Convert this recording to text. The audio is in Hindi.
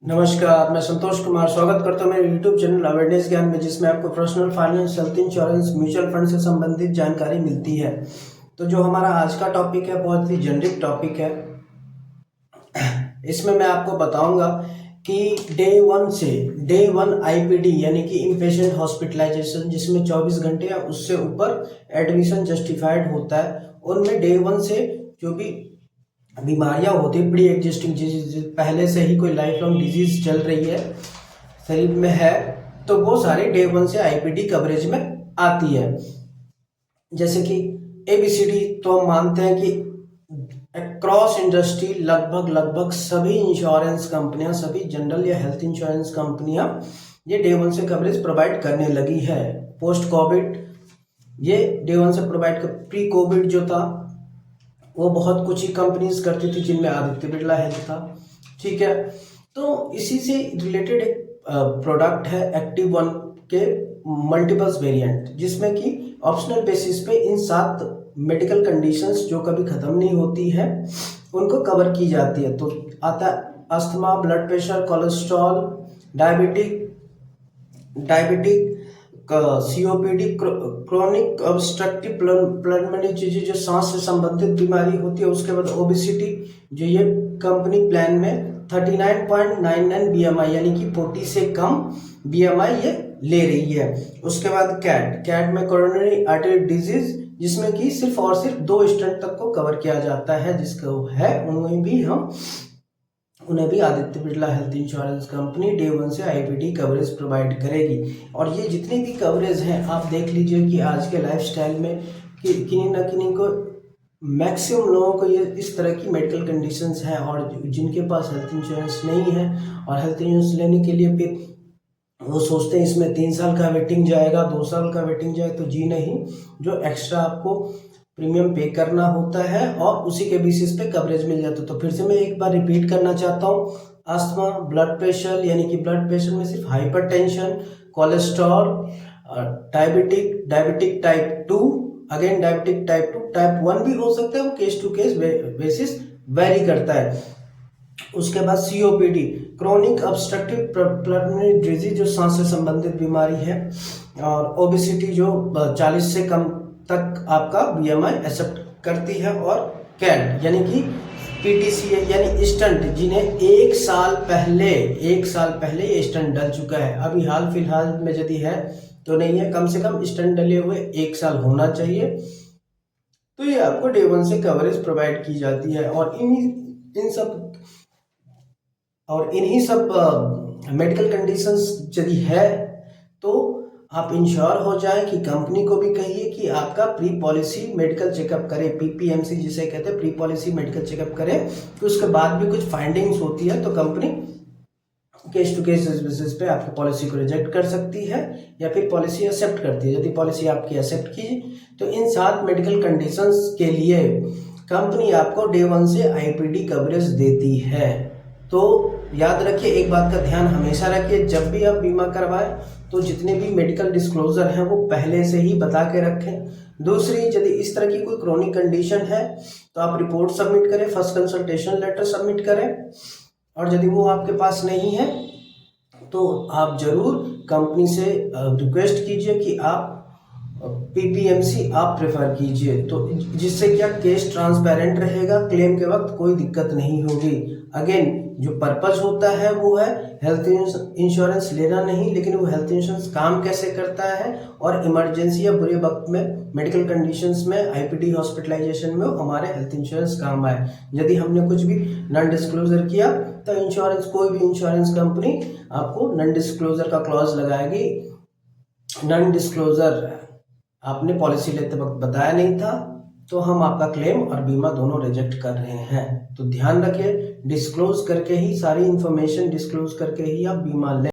नमस्कार, मैं संतोष कुमार स्वागत करता हूँ मेरे YouTube चैनल अवेयरनेस ज्ञान में, जिसमें आपको personal finance, health insurance, mutual fund से संबंधित जानकारी मिलती है। तो जो हमारा आज का टॉपिक है बहुत ही जेनरिक टॉपिक है। इसमें मैं आपको बताऊंगा कि डे वन आईपीडी यानी कि इनपेशेंट हॉस्पिटलाइजेशन, जिसमें 24 घंटे या उससे ऊपर एडमिशन जस्टिफाइड होता है, उनमें डे वन से जो भी बीमारियां होती है, प्री एग्जिस्टिंग डिजीज, पहले से ही कोई लाइफ लॉन्ग डिजीज चल रही है शरीर में है, तो वो सारे डे वन से आईपीडी कवरेज में आती है। जैसे कि एबीसीडी, तो हम मानते हैं कि अक्रॉस इंडस्ट्री लगभग सभी इंश्योरेंस कंपनियां, सभी जनरल या हेल्थ इंश्योरेंस कंपनियां ये डे वन से कवरेज प्रोवाइड करने लगी है। पोस्ट कोविड ये डे वन से प्रोवाइड कर, प्री कोविड जो था वो बहुत कुछ ही कंपनीज करती थी, जिनमें आदित्य बिरला हेल्थ था। ठीक है, तो इसी से रिलेटेड एक प्रोडक्ट है एक्टिव वन के मल्टीपल्स वेरिएंट, जिसमें कि ऑप्शनल बेसिस पे इन 7 मेडिकल कंडीशंस जो कभी खत्म नहीं होती है उनको कवर की जाती है। तो आता है asthma, blood pressure, cholesterol, diabetic, COPD, chronic obstructive pulmonary disease जो सांस से संबंधित बीमारी होती है। उसके बाद ओबेसिटी, जो ये कंपनी प्लान में 39.99 बीएमआई यानी कि 40 से कम बीएमआई ये ले रही है। उसके बाद कैट में कोरोनरी आर्टरी डिजीज, जिसमें कि सिर्फ और सिर्फ 2 स्टेंट तक को कवर किया जाता है, जिसको है उन्हें भी Aditya Birla health insurance company day one से आईपीडी कवरेज प्रोवाइड करेगी। और ये जितनी भी कवरेज हैं, आप देख लीजिए कि आज के लाइफस्टाइल में किन्हीं न किन्हीं को, मैक्सिमम लोगों को ये इस तरह की मेडिकल कंडीशंस हैं, और जिनके पास हेल्थ इंश्योरेंस नहीं है और हेल्थ इंश्योरेंस लेने के लिए फिर वो सोचते हैं इसमें 3 साल का वेटिंग जाएगा, 2 साल का वेटिंग जाएगा, तो जी नहीं, जो एक्स्ट्रा आपको प्रीमियम पे करना होता है और उसी के बेसिस पे कवरेज मिल जाता है। तो फिर से मैं एक बार रिपीट करना चाहता हूँ, अस्थमा, ब्लड प्रेशर यानी कि ब्लड प्रेशर में सिर्फ hypertension, cholesterol, diabetic type 2, again diabetic type 1 भी हो सकता है, वो case to case basis vary करता है। उसके बाद COPD, chronic obstructive pulmonary disease जो सांस से संबंधित बीमारी है, और ओबेसिटी जो 40 से कम तक आपका बीएमआई एक्सेप्ट करती है, और कैट यानी कि पीटीसी यानी स्टंट, जिन्हें 1 साल पहले ये स्टंट डल चुका है, अभी हाल फिलहाल में यदि है तो नहीं है, कम से कम स्टंट डले हुए 1 साल होना चाहिए, तो ये आपको डे वन से कवरेज प्रोवाइड की जाती है। और इन्हीं सब मेडिकल कंडीशंस यदि है तो आप इंश्योर हो जाए कि कंपनी को भी कहिए कि आपका प्री पॉलिसी मेडिकल चेकअप करे, पीपीएमसी जिसे कहते हैं, प्री पॉलिसी मेडिकल चेकअप करे, कि उसके बाद भी कुछ फाइंडिंग्स होती है तो company case to case basis पे आपकी पॉलिसी को रिजेक्ट कर सकती है या फिर पॉलिसी एक्सेप्ट करती है। यदि पॉलिसी आपकी एक्सेप्ट की तो इन 7 मेडिकल कंडीशंस के लिए कंपनी आपको डे वन से आईपीडी कवरेज देती है। तो याद रखिए, एक बात का ध्यान हमेशा रखिए, जब भी आप बीमा करवाएं तो जितने भी मेडिकल डिस्क्लोजर हैं वो पहले से ही बता के रखें। दूसरी, यदि इस तरह की कोई क्रोनिक कंडीशन है तो आप रिपोर्ट सबमिट करें, फर्स्ट कंसल्टेशन लेटर सबमिट करें, और यदि वो आपके पास नहीं है तो आप जरूर कंपनी से रिक्वेस्ट कीजिए कि आप पीपीएमसी आप प्रेफर कीजिए, तो जिससे क्या केस ट्रांसपेरेंट रहेगा, क्लेम के वक्त कोई दिक्कत नहीं होगी। अगेन, जो पर्पस होता है वो है हेल्थ इंश्योरेंस लेना नहीं, लेकिन वो हेल्थ इंश्योरेंस काम कैसे करता है और इमरजेंसी या बुरे वक्त में मेडिकल कंडीशंस में आईपीडी हॉस्पिटलाइजेशन में हमारे हेल्थ इंश्योरेंस काम आए। यदि हमने कुछ भी नॉन डिस्क्लोजर किया तो कोई भी इंश्योरेंस कंपनी आपको नॉन डिस्क्लोजर का क्लॉज लगाएगी। नॉन डिस्क्लोजर आपने पॉलिसी लेते वक्त बताया नहीं था तो हम आपका क्लेम और बीमा दोनों रिजेक्ट कर रहे हैं। तो ध्यान रखिए, डिस्क्लोज करके ही, सारी इंफॉर्मेशन डिस्क्लोज करके ही आप बीमा लें।